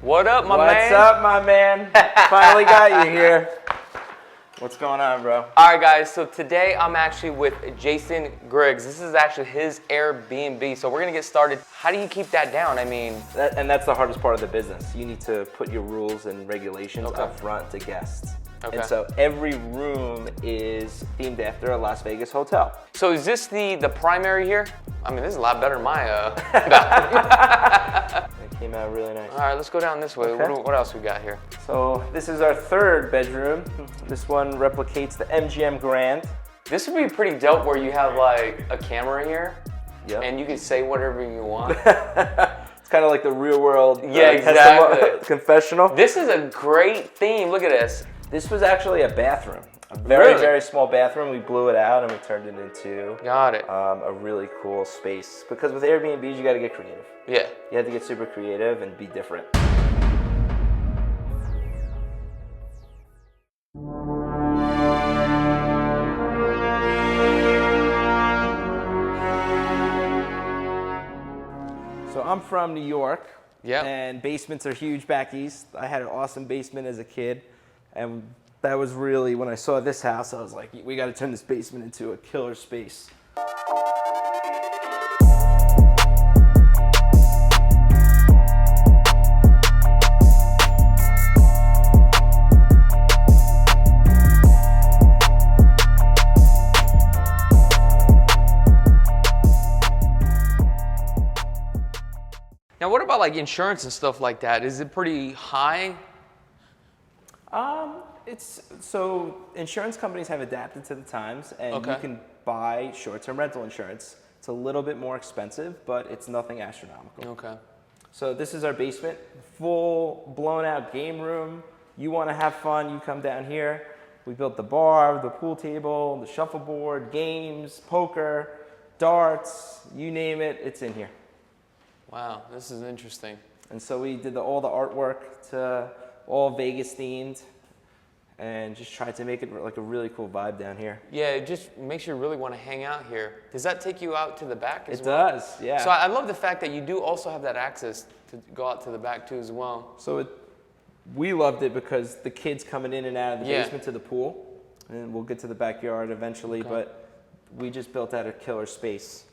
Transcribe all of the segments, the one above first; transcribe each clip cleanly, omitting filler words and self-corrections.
What up, my man? What's up, my man? Finally got you here. What's going on, bro? All right, guys, so today I'm actually with Jason Griggs. This is actually his Airbnb, so we're gonna get started. How do you keep that down? I mean... And that's the hardest part of the business. You need to put your rules and regulations up front to guests. Okay. And so every room is themed after a Las Vegas hotel. So is this the primary here? I mean, this is a lot better than my It came out really nice. All right, let's go down this way. Okay. What else we got here? So this is our third bedroom. This one replicates the MGM Grand. This would be pretty dope where you have like a camera here. Yep. And you can say whatever you want. It's kind of like the real world exactly. confessional. This is a great theme. Look at this. This was actually a bathroom. A very small bathroom. We blew it out and we turned it into a really cool space. Because with Airbnbs, you got to get creative. Yeah. You have to get super creative and be different. So I'm from New York. Yeah. And basements are huge back east. I had an awesome basement as a kid. And that was really, when I saw this house, I was like, we got to turn this basement into a killer space. Now, what about like insurance and stuff like that? Is it pretty high? So insurance companies have adapted to the times, and you can buy short-term rental insurance. It's a little bit more expensive, but it's nothing astronomical. Okay. So this is our basement, full blown-out game room. You want to have fun, you come down here. We built the bar, the pool table, the shuffleboard, games, poker, darts, you name it, it's in here. Wow, this is interesting. And so we did all the artwork to all Vegas themed and just tried to make it like a really cool vibe down here. Yeah, it just makes you really want to hang out here. Does that take you out to the back as well? It does, yeah. So I love the fact that you do also have that access to go out to the back too as well. So we loved it because the kids coming in and out of the basement to the pool, and we'll get to the backyard eventually, but we just built out a killer space.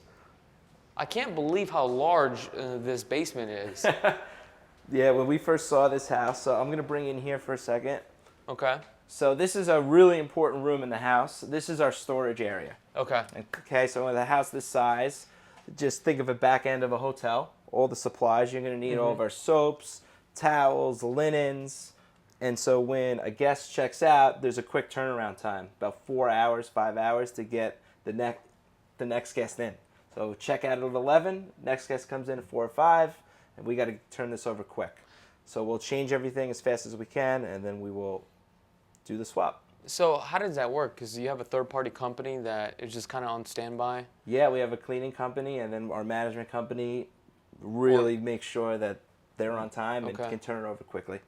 I can't believe how large this basement is. Yeah, when we first saw this house, so I'm going to bring in here for a second. Okay. So this is a really important room in the house. This is our storage area. Okay. Okay, so with a house this size, just think of a back end of a hotel. All the supplies you're going to need, all of our soaps, towels, linens. And so when a guest checks out, there's a quick turnaround time, about 4 hours, 5 hours to get the next guest in. So check out at 11, next guest comes in at 4 or 5, and we got to turn this over quick. So we'll change everything as fast as we can, and then we will do the swap. So how does that work? Because you have a third-party company that is just kind of on standby? Yeah, we have a cleaning company, and then our management company really makes sure that they're on time and can turn it over quickly.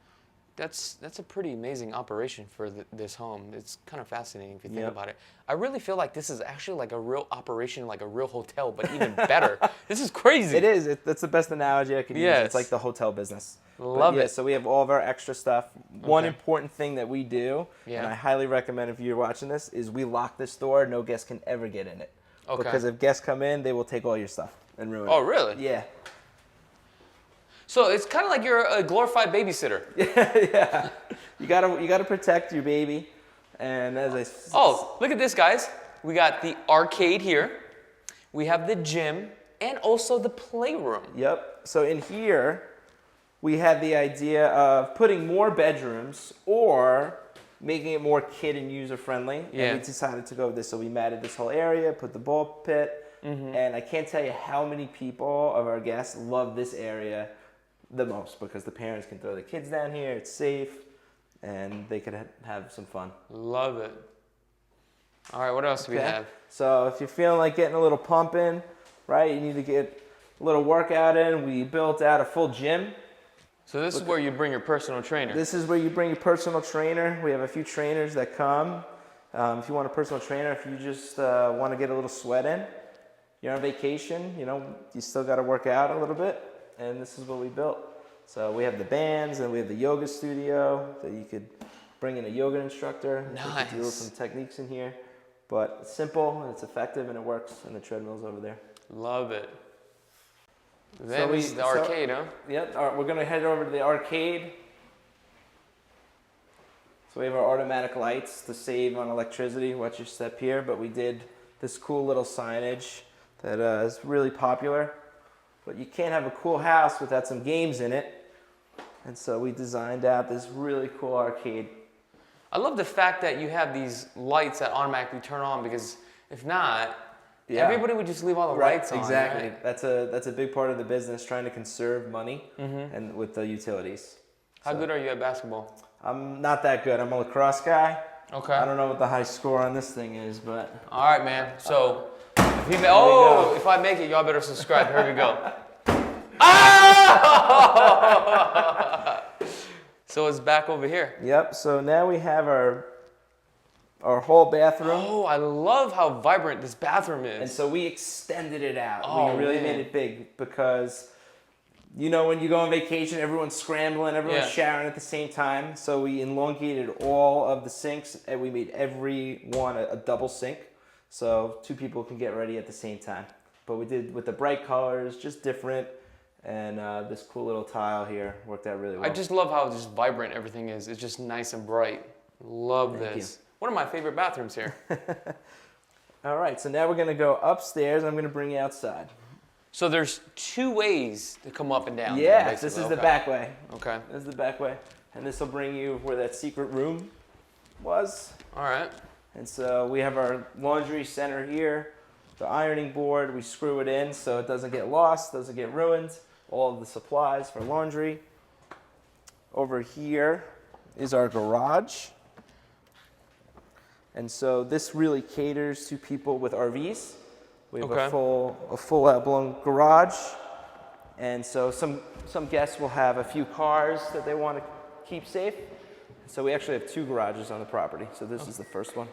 That's a pretty amazing operation for this home. It's kind of fascinating if you think about it. I really feel like this is actually like a real operation, like a real hotel, but even better. This is crazy. It is. That's the best analogy I could use. It's like the hotel business. Love it. So we have all of our extra stuff. One important thing that we do, and I highly recommend if you're watching this, is we lock this door. No guest can ever get in it. Okay. Because if guests come in, they will take all your stuff and ruin it. Oh, really? Yeah. So it's kind of like you're a glorified babysitter. Yeah. You gotta protect your baby. And as look at this, guys. We got the arcade here. We have the gym and also the playroom. Yep. So in here, we had the idea of putting more bedrooms or making it more kid and user friendly. Yeah. And we decided to go with this. So we matted this whole area, put the ball pit, and I can't tell you how many people of our guests love this area the most because the parents can throw the kids down here, it's safe, and they could have some fun. Love it. All right, what else do we have? So if you're feeling like getting a little pump in, right, you need to get a little workout in, we built out a full gym. So this is where you bring your personal trainer. This is where you bring your personal trainer. We have a few trainers that come. If you want a personal trainer, if you just want to get a little sweat in, you're on vacation, you know, you still got to work out a little bit, and this is what we built. So we have the bands, and we have the yoga studio that you could bring in a yoga instructor. Nice. You could deal with some techniques in here. But it's simple, and it's effective, and it works, and the treadmill's over there. Love it. Then this is the arcade, huh? Yep, we're going to head over to the arcade. So we have our automatic lights to save on electricity. Watch your step here. But we did this cool little signage that is really popular. But you can't have a cool house without some games in it. And so we designed out this really cool arcade. I love the fact that you have these lights that automatically turn on, because if not, everybody would just leave all the lights on. Exactly. Right? That's a big part of the business, trying to conserve money and with the utilities. How good are you at basketball? I'm not that good. I'm a lacrosse guy. Okay. I don't know what the high score on this thing is, but... All right, man. So, if I make it, y'all better subscribe. Here we go. Ah! So it's back over here. Yep. So now we have our whole bathroom. Oh, I love how vibrant this bathroom is. And so we extended it out. Oh, we really man. made it big because, you know, when you go on vacation, everyone's scrambling, everyone's showering at the same time. So we elongated all of the sinks, and we made every one a double sink, so 2 people can get ready at the same time. But we did with the bright colors, just different. And this cool little tile here worked out really well. I just love how just vibrant everything is. It's just nice and bright. Love this. One of my favorite bathrooms here. All right, so now we're going to go upstairs. I'm going to bring you outside. So there's 2 ways to come up and down. Yeah, this is the back way. Okay. This is the back way. And this will bring you where that secret room was. All right. And so we have our laundry center here. The ironing board, we screw it in so it doesn't get lost, doesn't get ruined. All of the supplies for laundry. Over here is our garage. And so this really caters to people with RVs. We have a full out-blown garage. And so some guests will have a few cars that they want to keep safe. So we actually have 2 garages on the property. So this is the first one.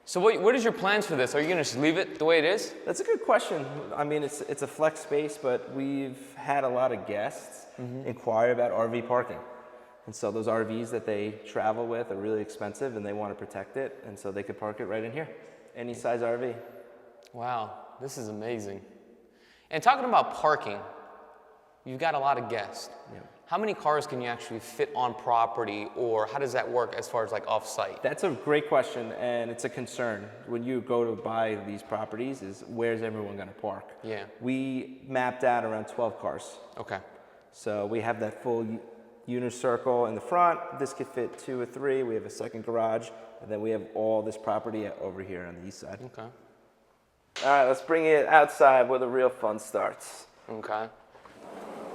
So what is your plans for this? Are you going to just leave it the way it is? That's a good question. I mean, it's a flex space, but we've had a lot of guests inquire about RV parking. And so those RVs that they travel with are really expensive, and they want to protect it, and so they could park it right in here. Any size RV. Wow, this is amazing. And talking about parking, you've got a lot of guests. Yeah. How many cars can you actually fit on property, or how does that work as far as like off-site? That's a great question, and it's a concern when you go to buy these properties is where's everyone going to park? Yeah. We mapped out around 12 cars. Okay. So we have that full unicircle in the front. This could fit 2 or 3. We have a second garage, and then we have all this property over here on the east side. Okay. All right, let's bring it outside where the real fun starts. Okay.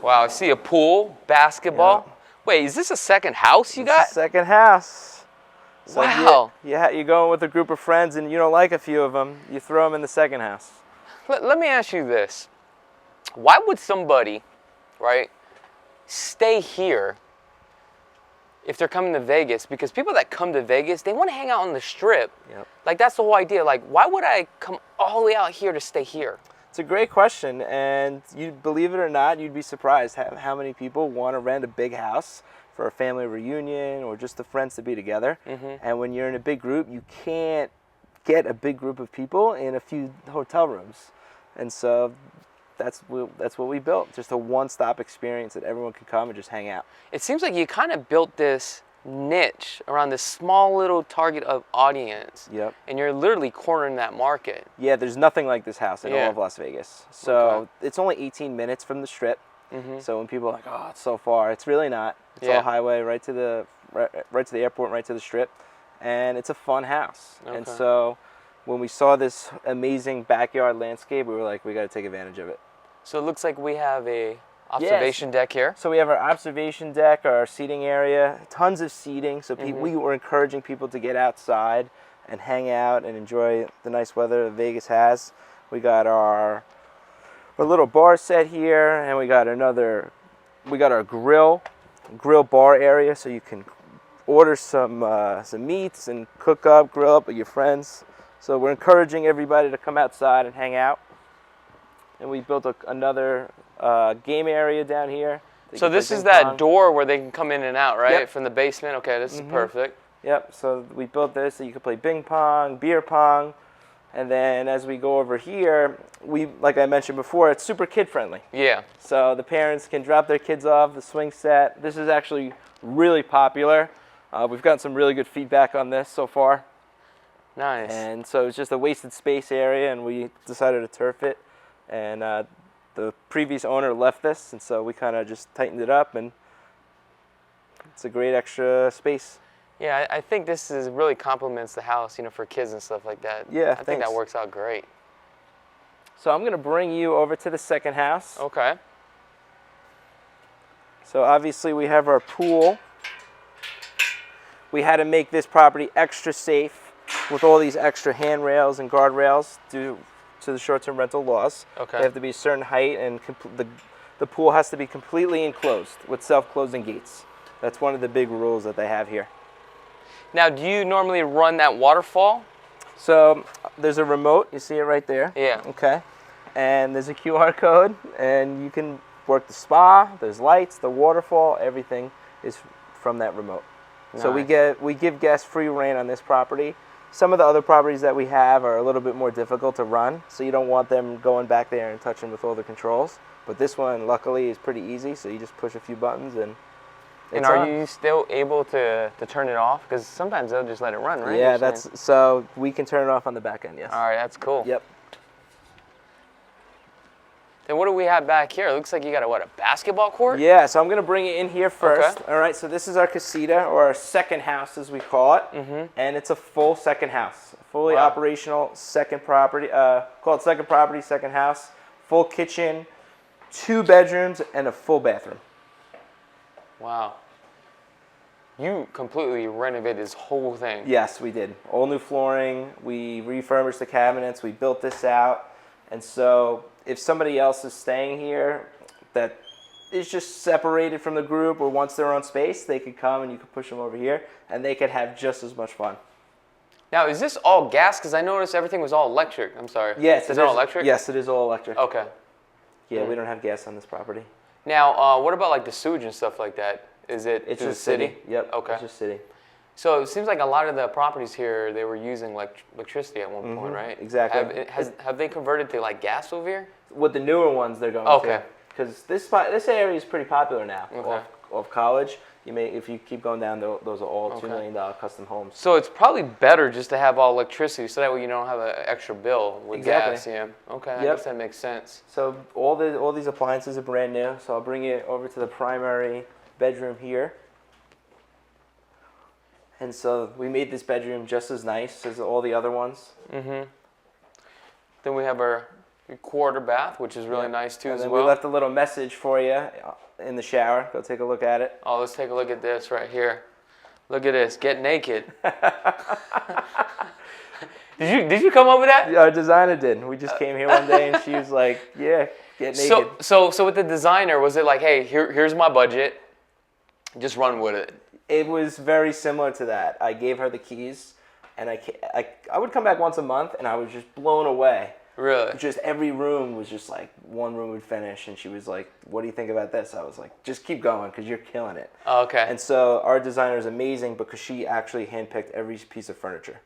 Wow, I see a pool, basketball. Yeah. Wait, is this a second house you got? Second house. So wow. You're going with a group of friends and you don't like a few of them, you throw them in the second house. Let me ask you this. Why would somebody, right, stay here if they're coming to Vegas? Because people that come to Vegas, they want to hang out on the Strip. Yep. Like, that's the whole idea. Like, why would I come all the way out here to stay here? It's a great question, and you believe it or not, you'd be surprised how many people want to rent a big house for a family reunion or just the friends to be together. And when you're in a big group, you can't get a big group of people in a few hotel rooms. And so that's what we built, just a one-stop experience that everyone can come and just hang out. It seems like you kind of built this niche around this small little target of audience. Yep. And you're literally cornering that market. Yeah, there's nothing like this house in all of Las Vegas. So it's only 18 minutes from the Strip. So when people are like, oh, it's so far, it's really not. It's all highway right to the airport, right to the Strip. And it's a fun house. And so when we saw this amazing backyard landscape, we were like, we got to take advantage of it. So it looks like we have a observation deck here. So we have our observation deck, our seating area, tons of seating. So we were encouraging people to get outside and hang out and enjoy the nice weather that Vegas has. We got our little bar set here, and we got our grill bar area, so you can order some meats and cook up, grill up with your friends. So we're encouraging everybody to come outside and hang out. And we built another game area down here So this is that door where they can come in and out, right? Yep. From the basement. Okay, this is perfect. Yep. So we built this so you could play ping pong, beer pong, and then as we go over here, like I mentioned before, it's super kid friendly. Yeah. So the parents can drop their kids off, the swing set. This is actually really popular. We've gotten some really good feedback on this so far. Nice. And so it's just a wasted space area, and we decided to turf it. And the previous owner left this, and so we kind of just tightened it up, and it's a great extra space. Yeah, I think this really complements the house, you know, for kids and stuff like that. Yeah, I think that works out great. So I'm going to bring you over to the second house. Okay. So obviously we have our pool. We had to make this property extra safe with all these extra handrails and guardrails due to the short-term rental laws. Okay. They have to be a certain height, and the pool has to be completely enclosed with self-closing gates. That's one of the big rules that they have here. Now, do you normally run that waterfall? So there's a remote. You see it right there. Yeah. Okay. And there's a QR code, and you can work the spa. There's lights, the waterfall. Everything is from that remote. Nice. So we give guests free reign on this property. Some of the other properties that we have are a little bit more difficult to run, so you don't want them going back there and touching with all the controls. But this one, luckily, is pretty easy. So you just push a few buttons and. And are you still able to turn it off? Because sometimes they'll just let it run, right? Yeah, so we can turn it off on the back end, yes. All right, that's cool. Yep. Then what do we have back here? It looks like you got a basketball court? Yeah, so I'm going to bring it in here first. Okay. All right, so this is our casita, or our second house as we call it. And it's a full second house. Fully operational second property, called second property, second house. Full kitchen, 2 bedrooms, and a full bathroom. Wow. You completely renovated this whole thing. Yes, we did. All new flooring. We refurbished the cabinets. We built this out. And so if somebody else is staying here that is just separated from the group or wants their own space, they could come and you could push them over here, and they could have just as much fun. Now, is this all gas? Because I noticed everything was all electric. I'm sorry. Yes. Is it all electric? Yes, it is all electric. Okay. Yeah, we don't have gas on this property. Now, what about like the sewage and stuff like that? Is it It's through just the city? Yep. Okay. It's just city. So it seems like a lot of the properties here, they were using electricity at one point, right? Exactly. Have they converted to like gas over here? With the newer ones, they're going to. Because this area is pretty popular now. Okay. Off college, if you keep going down, those are all $2 million custom homes. So it's probably better just to have all electricity, so that way you don't have an extra bill with gas. Yeah. Okay. I guess that makes sense. So all these appliances are brand new. So I'll bring you over to the primary bedroom here. And so we made this bedroom just as nice as all the other ones. Then we have our quarter bath, which is really nice too, and as then well. We left a little message for you in the shower. Go take a look at it. Oh, let's take a look at this right here. Look at this. Get naked. Did you come up with that? Our designer did. We just came here one day and she was like, "Yeah, get naked." So with the designer, was it like, "Hey, here's my budget. Just run with it"? It was very similar to that. I gave her the keys, and I would come back once a month, and I was just blown away. Really? Just every room was just like one room would finish, and she was like, "What do you think about this?" I was like, "Just keep going, because you're killing it." Oh, okay. And so our designer is amazing because she actually handpicked every piece of furniture.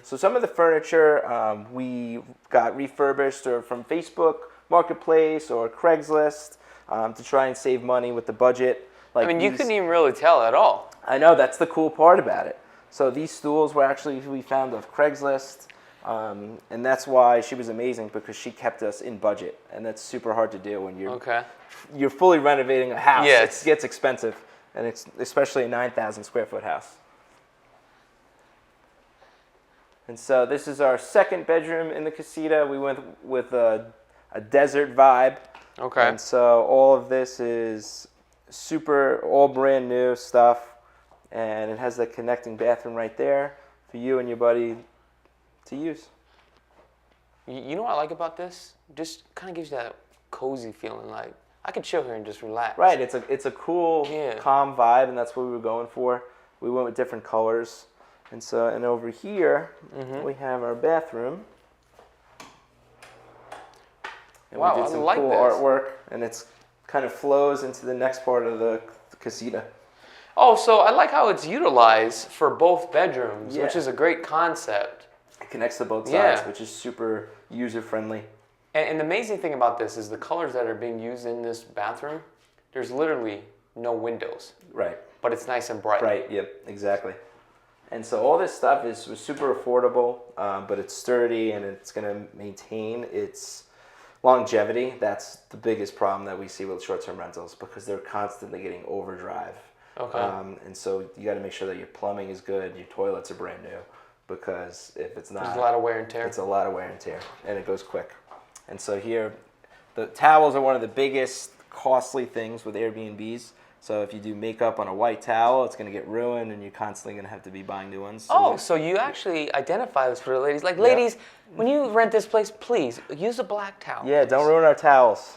So some of the furniture we got refurbished or from Facebook Marketplace or Craigslist to try and save money with the budget. Like you couldn't even really tell at all. I know, that's the cool part about it. So these stools were actually we found off Craigslist, and that's why she was amazing, because she kept us in budget, and that's super hard to do when you're fully renovating a house. Yeah, it gets expensive, and it's especially a 9,000 square foot house. And so this is our second bedroom in the casita. We went with a desert vibe. Okay. And so all of this is all brand new stuff, and it has the connecting bathroom right there for you and your buddy to use. You know what I like about this? Just kind of gives you that cozy feeling, like I could chill here and just relax. Right, it's a cool, calm vibe, and that's what we were going for. We went with different colors, and over here we have our bathroom. And Wow, we did some I like cool this artwork, and it's kind of flows into the next part of the casita. Oh, so I like how it's utilized for both bedrooms, Yeah. which is a great concept. It connects to both sides, Yeah. which is super user-friendly. And the amazing thing about this is the colors that are being used in this bathroom, there's literally no windows, Right. but it's nice and bright. Right, yep, exactly. And so all this stuff was super affordable, but it's sturdy and it's going to maintain its longevity. That's the biggest problem that we see with short-term rentals because they're constantly getting overdrive. Okay. And so you got to make sure that your plumbing is good, your toilets are brand new, because if it's not, There's a lot of wear and tear. it's a lot of wear and tear, and it goes quick. And so here, the towels are one of the biggest costly things with Airbnbs. So if you do makeup on a white towel, it's going to get ruined, and you're constantly going to have to be buying new ones. So you actually identify this for the ladies. Like, ladies, when you rent this place, please use a black towel. Yeah, don't ruin our towels.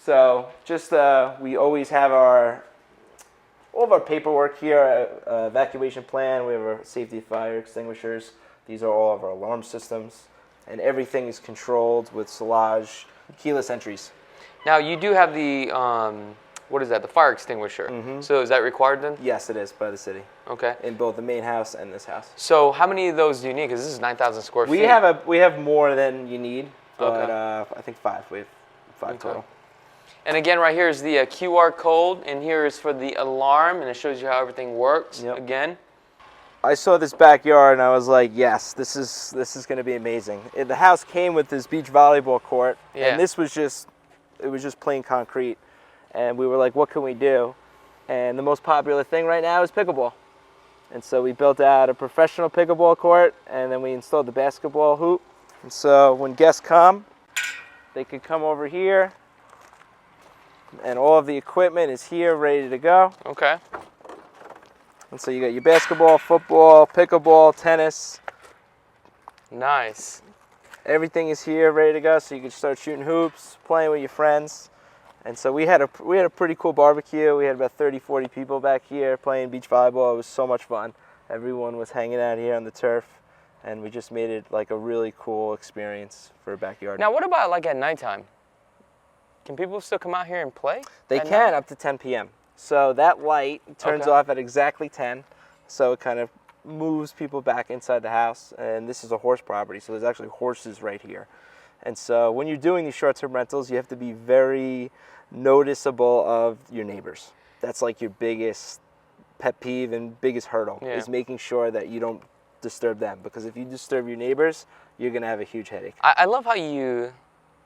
So just we always have all of our paperwork here, evacuation plan. We have our safety fire extinguishers. These are all of our alarm systems, and everything is controlled with Solage keyless entries. Now, you do have the, what is that, the fire extinguisher. So is that required then? Yes, it is by the city Okay. in both the main house and this house. So how many of those do you need? Because this is 9,000 square feet. We have more than you need, but Okay. I think 5. We have 5 Okay. total. And again, right here is the QR code, and here is for the alarm, and it shows you how everything works. Yep. Again. I saw this backyard and I was like, yes, this is going to be amazing. The house came with this beach volleyball court, Yeah. and this was just plain concrete. And we were like, what can we do? And the most popular thing right now is pickleball. And so we built out a professional pickleball court, and then we installed the basketball hoop. And so when guests come, they could come over here, and all of the equipment is here ready to go. Okay. And so you got your basketball, football, pickleball, tennis. Nice. Everything is here ready to go, so you can start shooting hoops, playing with your friends. And so we had a pretty cool barbecue. We had about 30, 40 people back here playing beach volleyball. It was so much fun. Everyone was hanging out here on the turf, and we just made it like a really cool experience for a backyard. Now, what about like at nighttime? Can people still come out here and play? They at can night? up to 10 p.m. So that light turns Okay. off at exactly 10. So it kind of moves people back inside the house. And this is a horse property, so there's actually horses right here. And so when you're doing these short-term rentals, you have to be very noticeable of your neighbors. That's like your biggest pet peeve and biggest hurdle, Yeah. is making sure that you don't disturb them. Because if you disturb your neighbors, you're going to have a huge headache. I love how you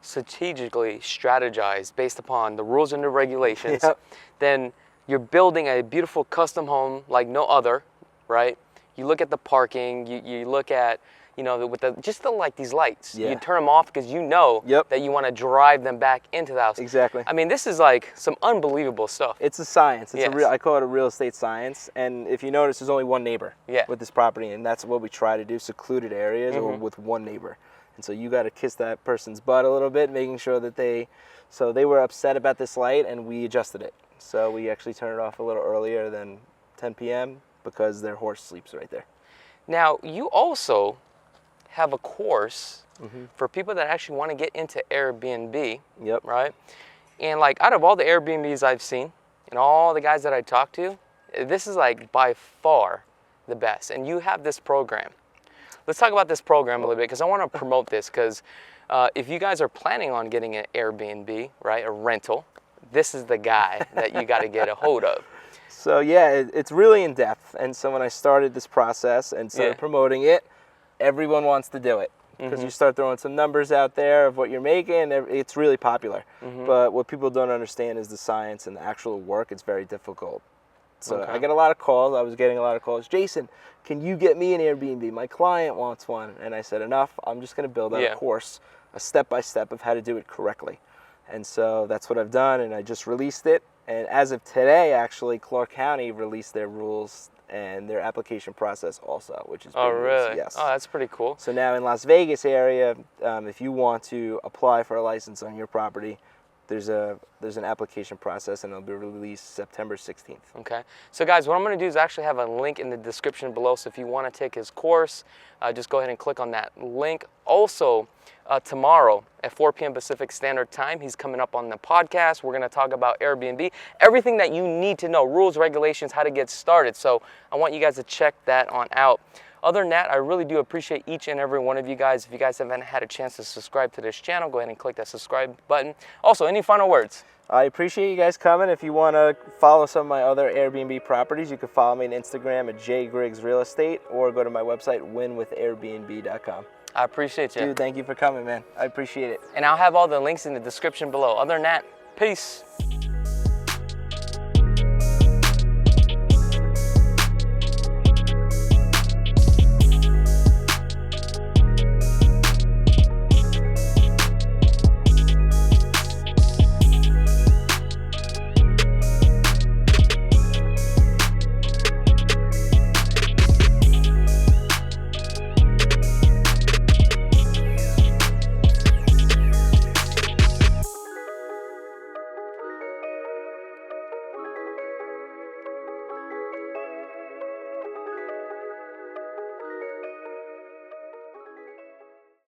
strategically strategize based upon the rules and the regulations. Yep. Then you're building a beautiful custom home like no other, right? You look at the parking, you look at, you know, with like these lights. Yeah. You turn them off because you know Yep. that you want to drive them back into the house. Exactly. I mean, this is like some unbelievable stuff. It's a science. It's Yes. I call it a real estate science. And if you notice, there's only one neighbor Yeah. with this property, and that's what we try to do: secluded areas or Mm-hmm. with one neighbor. And so you got to kiss that person's butt a little bit, making sure that they were upset about this light, and we adjusted it. So we actually turned it off a little earlier than 10 p.m. because their horse sleeps right there. Now, you also have a course Mm-hmm. for people that actually want to get into Airbnb, Yep. right? And like out of all the Airbnbs I've seen and all the guys that I talked to, this is like by far the best. And you have this program. Let's talk about this program a little bit because I want to promote this because if you guys are planning on getting an Airbnb, right, a rental, this is the guy that you got to get a hold of. So yeah, it's really in depth. And so when I started this process and started Yeah. promoting it, everyone wants to do it. Because you start throwing some numbers out there of what you're making, it's really popular. But what people don't understand is the science and the actual work. It's very difficult. So Okay. I get a lot of calls. I was getting a lot of calls. Jason, can you get me an Airbnb? My client wants one. And I said, enough. I'm just going to build out Yeah. a course, a step-by-step of how to do it correctly. And so that's what I've done, and I just released it. And as of today, actually, Clark County released their rules and their application process also, which is Oh, big news. really? Yes. Oh, that's pretty cool. So now in Las Vegas area, if you want to apply for a license on your property, there's an application process, and it'll be released September 16th. Okay. So guys, what I'm going to do is actually have a link in the description below. So if you want to take his course, just go ahead and click on that link. Also, tomorrow at 4 p.m. Pacific Standard Time, he's coming up on the podcast. We're going to talk about Airbnb, everything that you need to know, rules, regulations, how to get started. So I want you guys to check that on out. Other than that, I really do appreciate each and every one of you guys. If you guys haven't had a chance to subscribe to this channel, go ahead and click that subscribe button. Also, any final words? I appreciate you guys coming. If you want to follow some of my other Airbnb properties, you can follow me on Instagram at jgriggsrealestate, or go to my website, winwithairbnb.com. I appreciate you. Dude, thank you for coming, man. I appreciate it. And I'll have all the links in the description below. Other than that, peace.